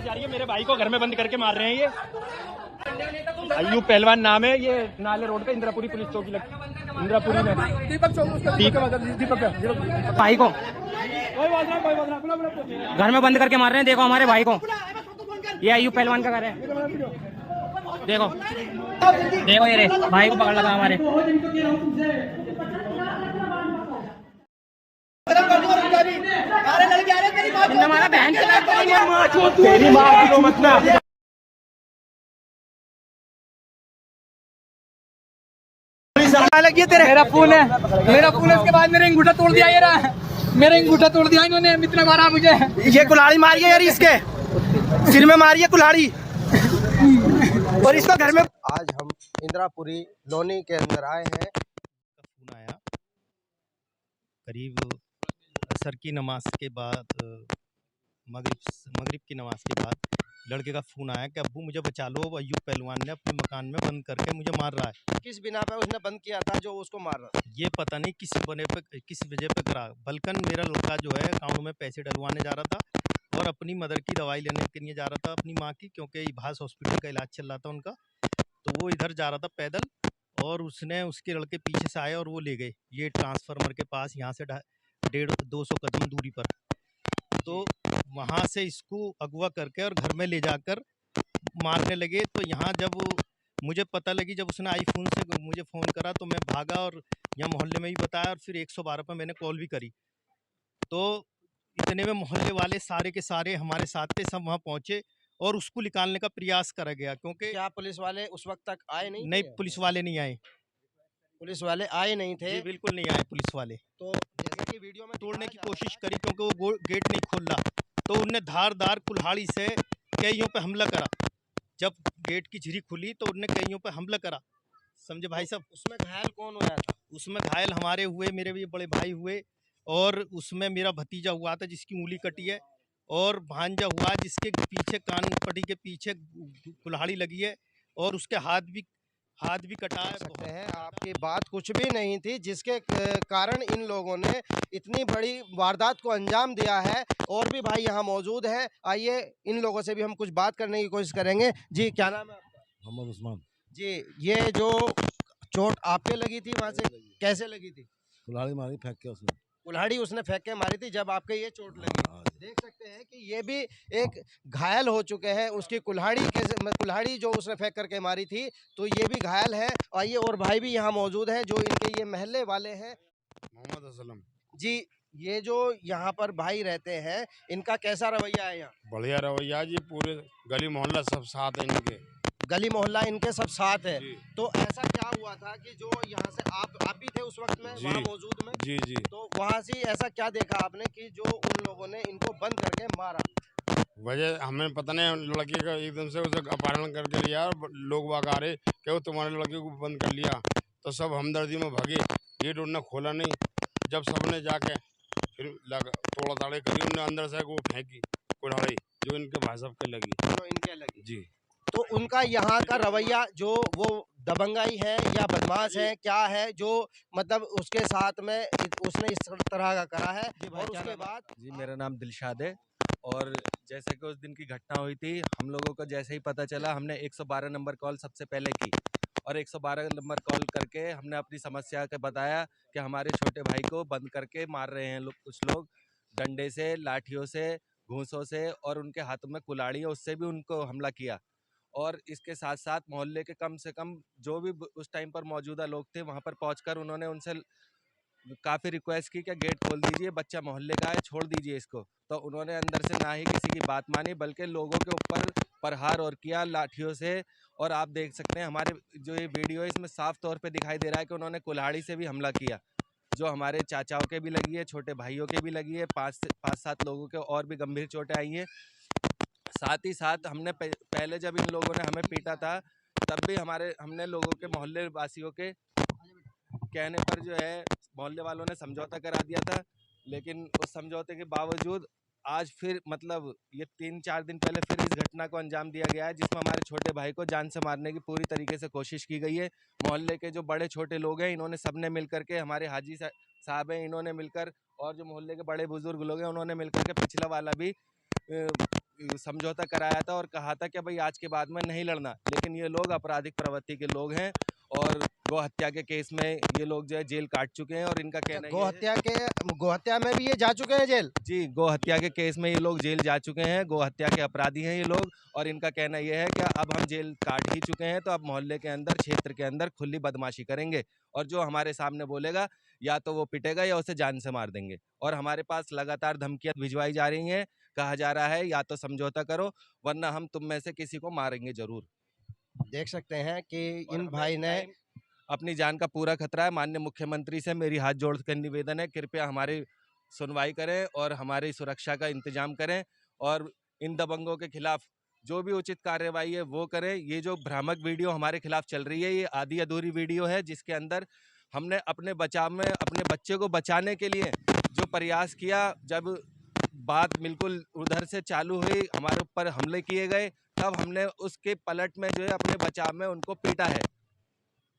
आवाज आ रही है, मेरे भाई को घर में बंद करके मार रहे हैं ये। अय्यूब पहलवान नाम है, ये नाले रोड पे इंदिरापुरी पुलिस चौकी लगती, इंदिरापुरी में। दीपक भाई को घर में बंद करके मार रहे हैं। देखो हमारे भाई को, ये अय्यूब पहलवान का घर है। देखो देखो ये रे भाई को पकड़ लगा हमारे। हमारा बहन तेरी माँ को मत ना। लगी तेरे मेरा फोन है इसके बाद मेरा अंगूठा तोड़ दिया। ये रहा मेरा अंगूठा तोड़ दिया इन्होंने, इतना मारा मुझे। ये कुल्हाड़ी मारी है यार, इसके सिर में मारी है कुल्हाड़ी और इसका घर में। आज हम इंदिरापुरी लोनी के अंदर आए हैं। फोन आया करीब असर की नमाज के बाद, मगरिब की नमाज के बाद लड़के का फोन आया कि अब्बू मुझे बचा लो, अय्यूब पहलवान ने अपने मकान में बंद करके मुझे मार रहा है। किस बिना पे उसने बंद किया था जो उसको मार रहा था? ये पता नहीं किस वजह पे करा। बल्कि मेरा लड़का जो है अकाउंट में पैसे डलवाने जा रहा था और अपनी मदर की दवाई लेने के लिए जा रहा था, अपनी माँ की, क्योंकि भास हॉस्पिटल का इलाज चल रहा था उनका। तो वो इधर जा रहा था पैदल और उसने उसके लड़के पीछे से आए और वो ले गए ये ट्रांसफार्मर के पास, यहाँ से 150-200 कदम दूरी पर। तो वहाँ से इसको अगवा करके और घर में ले जाकर मारने लगे। तो यहाँ जब मुझे पता लगी, जब उसने आईफोन से मुझे फ़ोन करा तो मैं भागा और यहाँ मोहल्ले में ही बताया और फिर 112 पर मैंने कॉल भी करी। तो इतने में मोहल्ले वाले सारे के सारे हमारे साथ थे, सब वहाँ पहुँचे और उसको निकालने का प्रयास करा गया। क्योंकि क्या पुलिस वाले उस वक्त तक आए नहीं? नहीं, पुलिस वाले नहीं आए। पुलिस वाले आए नहीं थे? जी बिल्कुल नहीं आए पुलिस वाले। तो जैसे कि वीडियो में तोड़ने की कोशिश करी क्योंकि वो गेट नहीं खोला, तो उनने धारदार कुल्हाड़ी से कईयों पे हमला करा। जब गेट की झिरी खुली तो उनने कईयों पे हमला करा, समझे भाई साहब। उसमें घायल कौन हुआ था? उसमें घायल हमारे हुए, मेरे भी बड़े भाई हुए, और उसमें मेरा भतीजा हुआ था जिसकी उंगली कटी है, और भांजा हुआ जिसके पीछे कान पट्टी के पीछे कुल्हाड़ी लगी है, और उसके हाथ भी कटा है। सकते हैं आपकी बात कुछ भी नहीं थी जिसके कारण इन लोगों ने इतनी बड़ी वारदात को अंजाम दिया है। और भी भाई यहाँ मौजूद हैं, आइए इन लोगों से भी हम कुछ बात करने की कोशिश करेंगे। जी क्या नाम है आपका? मोहम्मद उस्मान। जी ये जो चोट आपके लगी थी वहाँ से कैसे लगी थी? कुल्हाड़ी मारी फेंक के उसने। कुल्हाड़ी उसने फेंक के मारी थी जब आपके ये चोट लगी। देख सकते हैं कि ये भी एक घायल हो चुके हैं। उसकी कुल्हाड़ी जो उसने फेंक करके मारी थी तो ये भी घायल है। आइए और भाई भी यहाँ मौजूद हैं जो इनके ये महल्ले वाले हैं। मोहम्मद असलम जी ये जो यहाँ पर भाई रहते हैं इनका कैसा रवैया है यहाँ? बढ़िया रवैया जी, पूरे गली मोहल्ला सब साथ है इनके। गली मोहल्ला इनके सब साथ है। जी। तो ऐसा क्या हुआ था कि जो यहाँ से आप भी थे उस वक्त में जी। वहाँ मौजूद में? जी जी। तो वहाँ से ऐसा क्या देखा आपने कि जो उन लोगों ने इनको बंद करके मारा? वजह हमें पता नहीं, लड़के का एकदम से उसे अपहरण करके लिया और लोग बाग आ रहे कि वो तुम्हारे लड़के को बंद कर लिया। तो सब हमदर्दी में भागे, गेट उन्होंने खोला नहीं। जब सबने जाके फिर तोड़ा ताड़े करी, उन्होंने अंदर से वो फेंकी कुल्हाड़ी जो इनके भाई साहब के लगी। जो इनके लगी जी। तो उनका यहाँ का रवैया जो वो दबंगाई है या बदमाश है, क्या है जो मतलब उसके साथ में उसने इस तरह का करा है? और उसके बाद जी मेरा नाम दिलशाद है, और जैसे कि उस दिन की घटना हुई थी, हम लोगों को जैसे ही पता चला हमने 112 नंबर कॉल सबसे पहले की, और 112 नंबर कॉल करके हमने अपनी समस्या के बताया कि हमारे छोटे भाई को बंद करके मार रहे हैं कुछ लोग, डंडे से, लाठियों से, घूंसों से, और उनके हाथों में कुल्हाड़ी है उससे भी उनको हमला किया। और इसके साथ साथ मोहल्ले के कम से कम जो भी उस टाइम पर मौजूदा लोग थे वहां पर पहुंचकर उन्होंने उनसे काफ़ी रिक्वेस्ट की कि गेट खोल दीजिए, बच्चा मोहल्ले का है, छोड़ दीजिए इसको। तो उन्होंने अंदर से ना ही किसी की बात मानी बल्कि लोगों के ऊपर प्रहार और किया लाठियों से। और आप देख सकते हैं हमारे जो ये वीडियो है इसमें साफ तौर पे दिखाई दे रहा है कि उन्होंने कुल्हाड़ी से भी हमला किया, जो हमारे चाचाओं के भी लगी है, छोटे भाइयों के भी लगी है, 5-7 लोगों के और भी गंभीर चोटें आई हैं। साथ ही साथ हमने पहले जब इन लोगों ने हमें पीटा था तब भी हमने लोगों के, मोहल्ले वासियों के कहने पर जो है मोहल्ले वालों ने समझौता करा दिया था, लेकिन उस समझौते के बावजूद आज फिर मतलब ये 3-4 दिन पहले फिर इस घटना को अंजाम दिया गया है, जिसमें हमारे छोटे भाई को जान से मारने की पूरी तरीके से कोशिश की गई है। मोहल्ले के जो बड़े छोटे लोग हैं इन्होंने सबने मिलकर के, हमारे हाजी साहब हैं इन्होंने मिलकर, और जो मोहल्ले के बड़े बुजुर्ग लोग हैं उन्होंने मिलकर के पिछला वाला भी समझौता कराया था और कहा था कि भाई आज के बाद में नहीं लड़ना, लेकिन ये लोग आपराधिक प्रवृत्ति के लोग हैं और गौ हत्या के केस में ये लोग जो है जेल काट चुके हैं और इनका कहना गौ हत्या में भी ये जा चुके हैं जेल। जी, गौ हत्या के केस में ये लोग जेल जा चुके हैं, गौ हत्या के अपराधी हैं ये लोग और इनका कहना ये है कि अब हम जेल काट ही चुके हैं तो अब मोहल्ले के अंदर, क्षेत्र के अंदर खुली बदमाशी करेंगे और जो हमारे सामने बोलेगा या तो वो पिटेगा या उसे जान से मार देंगे। और हमारे पास लगातार धमकियां भिजवाई जा रही हैं, कहा जा रहा है या तो समझौता करो वरना हम तुम में से किसी को मारेंगे जरूर। देख सकते हैं कि और इन हमें भाई ने अपनी जान का पूरा खतरा है। माननीय मुख्यमंत्री से मेरी हाथ जोड़कर निवेदन है, कृपया हमारी सुनवाई करें और हमारी सुरक्षा का इंतजाम करें और इन दबंगों के खिलाफ जो भी उचित कार्रवाई है वो करें। ये जो भ्रामक वीडियो हमारे खिलाफ चल रही है ये आधी अधूरी वीडियो है, जिसके अंदर हमने अपने बचाव में अपने बच्चे को बचाने के लिए जो प्रयास किया, जब बात बिल्कुल उधर से चालू हुई, हमारे ऊपर हमले किए गए, तब हमने उसके पलट में जो है अपने बचाव में उनको पीटा है।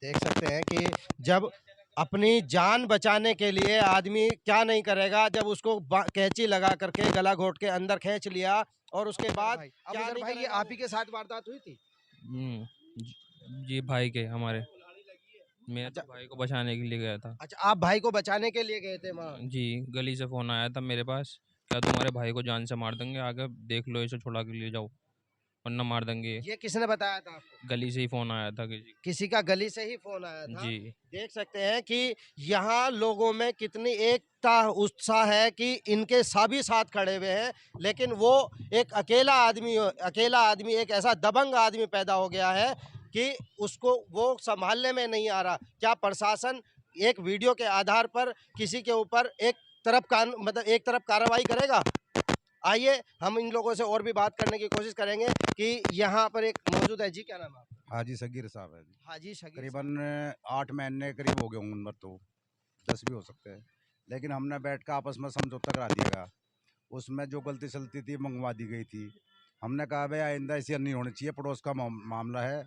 देख सकते हैं कि जब अपनी जान बचाने के लिए आदमी क्या नहीं करेगा, जब उसको कैंची लगा करके गला घोट के अंदर खींच लिया और उसके बाद क्या नहीं भाई, ये आप ही के साथ वारदात हुई थी? जी भाई के हमारे, मैं तो भाई को बचाने के लिए गया था। अच्छा, आप भाई को बचाने के लिए गए थे वहाँ? जी, गली से फोन आया था मेरे पास, क्या तुम्हारे भाई को जान से मार देंगे, आगे देख लो, इसे छुड़ा के ले जाओ वरना मार देंगे। ये किसने बताया था आपको? गली से ही फोन आया था किसी का गली से ही फोन आया था? जी। देख सकते हैं कि यहाँ लोगों में कितनी एकता उत्साह है कि इनके सभी साथ खड़े हुए हैं, लेकिन वो एक अकेला आदमी एक ऐसा दबंग आदमी पैदा हो गया है कि उसको वो संभालने में नहीं आ रहा। क्या प्रशासन एक वीडियो के आधार पर किसी के ऊपर एक तरफ कार्रवाई करेगा? आइए हम इन लोगों से और भी बात करने की कोशिश करेंगे कि यहाँ पर एक मौजूद है। जी, क्या नाम है आपका? हाजी सगीर साहब है जी। हाजी शकीर करीबन 8 महीने करीब हो गए होंगे उम्र, तो 10 भी हो सकते हैं, लेकिन हमने बैठ कर आपस में समझौता करा दिया गया। उसमें जो गलती सलती थी मंगवा दी गई थी। हमने कहा भाई आइंदा ऐसी नहीं होनी चाहिए, पड़ोस का मामला है,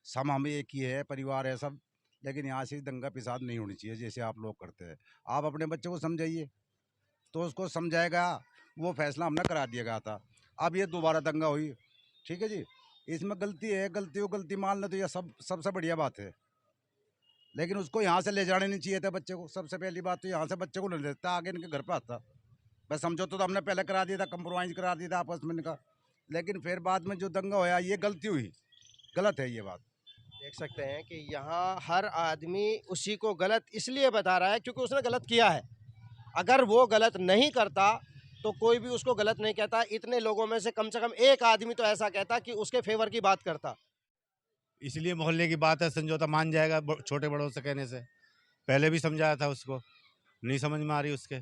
हम एक ही है, परिवार है सब, लेकिन यहाँ से दंगा पिसाद नहीं होनी चाहिए जैसे आप लोग करते हैं। आप अपने बच्चे को समझाइए तो उसको समझाएगा, वो फैसला हमने करा दिया गया था। अब ये दोबारा दंगा हुई, ठीक है जी, इसमें गलती है, गलती मान ले तो यह सबसे बढ़िया बात है, लेकिन उसको यहाँ से ले जाने नहीं चाहिए था बच्चे को। सबसे पहली बात तो यहाँ से बच्चे को ले लेता, आगे इनके घर पे आता। बस समझौता तो हमने पहले करा दिया था, कंप्रोमाइज करा दिया था आपस में इनका, लेकिन फिर बाद में जो दंगा होया ये गलती हुई, गलत है ये बात। देख सकते हैं कि यहाँ हर आदमी उसी को गलत इसलिए बता रहा है क्योंकि उसने गलत किया है। अगर वो गलत नहीं करता तो कोई भी उसको गलत नहीं कहता। इतने लोगों में से कम एक आदमी तो ऐसा कहता कि उसके फेवर की बात करता। इसलिए मोहल्ले की बात है, समझौता मान जाएगा छोटे बड़ों से कहने से। पहले भी समझाया था उसको, नहीं समझ में आ रही उसके।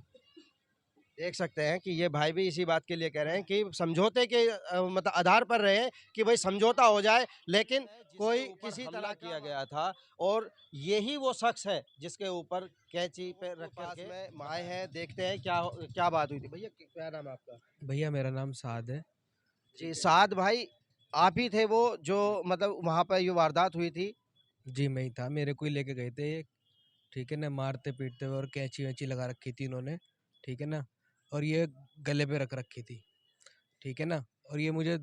देख सकते हैं कि ये भाई भी इसी बात के लिए कह रहे हैं कि समझौते के मतलब आधार पर रहे कि भाई समझौता हो जाए, लेकिन कोई किसी तरह किया गया था और यही वो शख्स है जिसके ऊपर कैंची पे रख के आए हैं। देखते हैं क्या बात हुई थी। भैया क्या नाम है आपका? भैया मेरा नाम साद है जी, साद भाई आप ही थे वो जो मतलब वहाँ पर ये वारदात हुई थी? जी, मैं ही था, मेरे को ही लेके गए थे, ठीक है ना, मारते पीटते हुए और कैंची वैंची लगा रखी थी इन्होंने, ठीक है ना, और ये गले पे रख रखी थी, ठीक है ना, और ये मुझे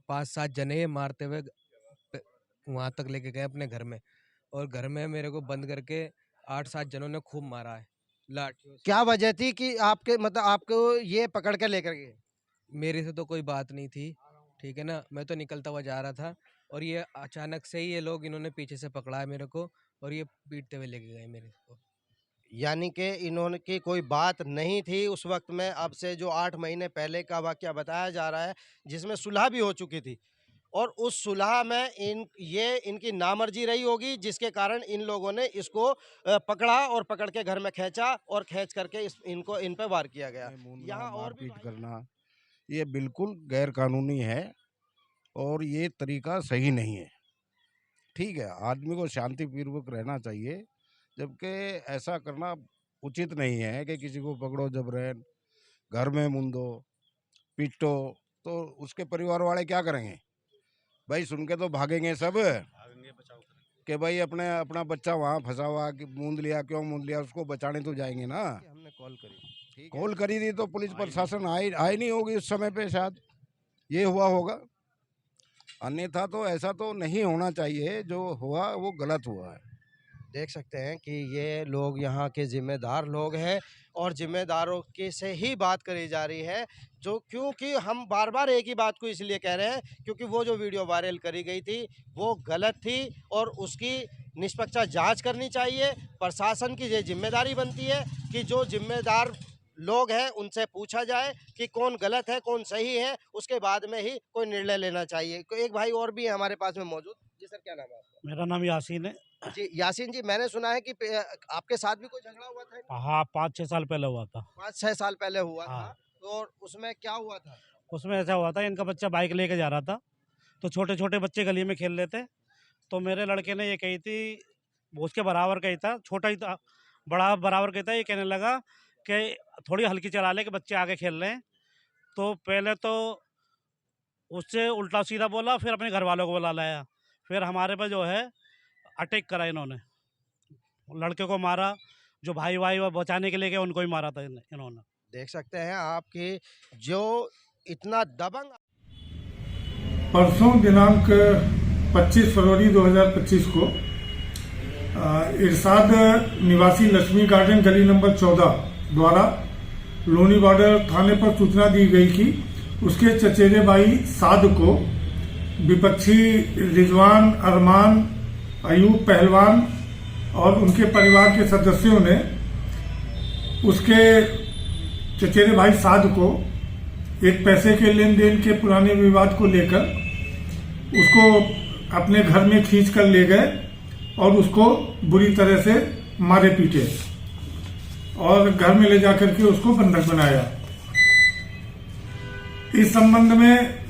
5-7 जने मारते हुए वहाँ तक लेके गए अपने घर में, और घर में मेरे को बंद करके 8-7 जनों ने खूब मारा है लाठियों से। क्या वजह थी कि आपको ये पकड़ के लेकर गए? मेरे से तो कोई बात नहीं थी, ठीक है ना, मैं तो निकलता हुआ जा रहा था और ये अचानक से ही ये लोग इन्होंने पीछे से पकड़ा है मेरे को और ये पीटते हुए लेके गए मेरे को। यानी कि इन्होंने की कोई बात नहीं थी उस वक्त में। अब से जो 8 महीने पहले का वाकया बताया जा रहा है जिसमें सुलह भी हो चुकी थी और उस सुलह में इनकी नामर्जी रही होगी, जिसके कारण इन लोगों ने इसको पकड़ा और पकड़ के घर में खींचा और खींच करके इन पे वार किया गया। यहाँ और भी मारपीट करना ये बिल्कुल गैर कानूनी है और ये तरीका सही नहीं है। ठीक है, आदमी को शांतिपूर्वक रहना चाहिए, जबकि ऐसा करना उचित नहीं है कि किसी को पकड़ो जबरन, घर में मुंदो, पीटो, तो उसके परिवार वाले क्या करेंगे भाई? सुन के तो भागेंगे सब कि भाई अपना बच्चा वहाँ फंसा हुआ कि मूंद लिया, क्यों मूंद लिया, उसको बचाने तो जाएंगे ना। हमने कॉल करी कॉल करी थी तो पुलिस प्रशासन आई नहीं होगी उस समय पे शायद, ये हुआ होगा, अन्यथा तो ऐसा तो नहीं होना चाहिए। जो हुआ वो गलत हुआ है। देख सकते हैं कि ये लोग यहाँ के जिम्मेदार लोग हैं और जिम्मेदारों के से ही बात करी जा रही है, जो क्योंकि हम बार बार एक ही बात को इसलिए कह रहे हैं क्योंकि वो जो वीडियो वायरल करी गई थी वो गलत थी और उसकी निष्पक्ष जांच करनी चाहिए। प्रशासन की ये जिम्मेदारी बनती है कि जो जिम्मेदार लोग हैं उनसे पूछा जाए कि कौन गलत है कौन सही है, उसके बाद में ही कोई निर्णय लेना चाहिए। एक भाई और भी है हमारे पास में मौजूद। जी सर, क्या नाम है आपका? मेरा नाम यासीन है। जी यासीन जी, मैंने सुना है कि आपके साथ भी कोई झगड़ा हुआ था? हाँ, 5-6 साल पहले हुआ था। 5-6 साल पहले हुआ हाँ। था। और उसमें क्या हुआ था? उसमें ऐसा हुआ था, इनका बच्चा बाइक लेके जा रहा था, तो छोटे छोटे बच्चे गली में खेल रहे थे, तो मेरे लड़के ने ये कही थी, वो उसके बराबर का ही था, छोटा ही था, बड़ा बराबर का ही था, ये कहने लगा कि थोड़ी हल्की चला ले कि बच्चे आगे खेल रहे हैं। तो पहले तो उससे उल्टा सीधा बोला, फिर अपने घर वालों को बुला लाया, फिर हमारे पे जो है अटैक करा इन्होंने, लड़के को मारा, जो भाई वो बचाने के लिए गए उनको ही मारा था इन्होंने। देख सकते हैं आपकी जो इतना दबंग। परसों दिनांक 25 फरवरी 2025 को इरशाद निवासी लक्ष्मी गार्डन गली नंबर 14 द्वारा लोनी बॉर्डर थाने पर सूचना दी गई कि उसके चचेरे भाई साद को विपक्षी रिजवान, अरमान, अयूब पहलवान और उनके परिवार के सदस्यों ने उसके चचेरे भाई साद को एक पैसे के लेन देन के पुराने विवाद को लेकर उसको अपने घर में खींच कर ले गए और उसको बुरी तरह से मारे पीटे और घर में ले जाकर के उसको बंधक बनाया। इस संबंध में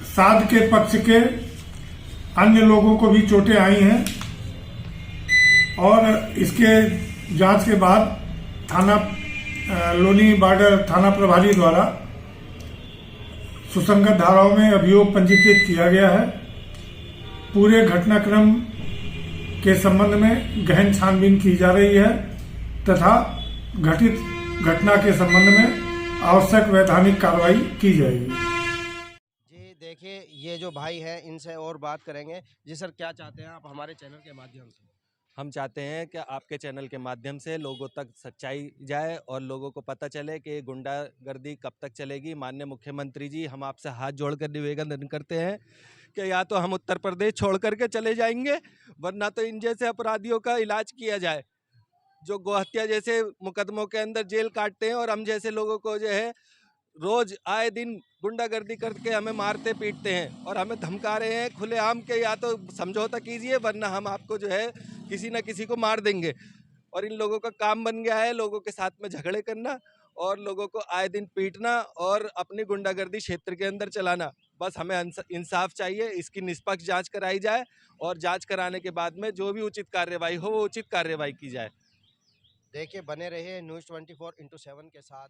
साद के पक्ष के अन्य लोगों को भी चोटें आई हैं और इसके जांच के बाद थाना लोनी बॉर्डर थाना प्रभारी द्वारा सुसंगत धाराओं में अभियोग पंजीकृत किया गया है। पूरे घटनाक्रम के संबंध में गहन छानबीन की जा रही है तथा घटित घटना के संबंध में आवश्यक वैधानिक कार्रवाई की जाएगी। जी देखिए, ये जो भाई हैं इनसे और बात करेंगे। जी सर, क्या चाहते हैं आप हमारे चैनल के माध्यम से? हम चाहते हैं कि आपके चैनल के माध्यम से लोगों तक सच्चाई जाए और लोगों को पता चले कि गुंडागर्दी कब तक चलेगी। माननीय मुख्यमंत्री जी, हम आपसे हाथ जोड़कर निवेदन करते हैं कि या तो हम उत्तर प्रदेश छोड़ करके चले जाएंगे, वरना तो इन जैसे अपराधियों का इलाज किया जाए जो गोहत्या जैसे मुकदमों के अंदर जेल काटते हैं और हम जैसे लोगों को जो है रोज आए दिन गुंडागर्दी करके हमें मारते पीटते हैं और हमें धमका रहे हैं खुलेआम के या तो समझौता कीजिए वरना हम आपको जो है किसी न किसी को मार देंगे। और इन लोगों का काम बन गया है लोगों के साथ में झगड़े करना और लोगों को आए दिन पीटना और अपनी गुंडागर्दी क्षेत्र के अंदर चलाना। बस हमें इंसाफ चाहिए, इसकी निष्पक्ष जांच कराई जाए और जांच कराने के बाद में जो भी उचित कार्यवाही हो वो उचित कार्यवाही की जाए। देखिए, बने रहिए न्यूज़ 24/7 के साथ।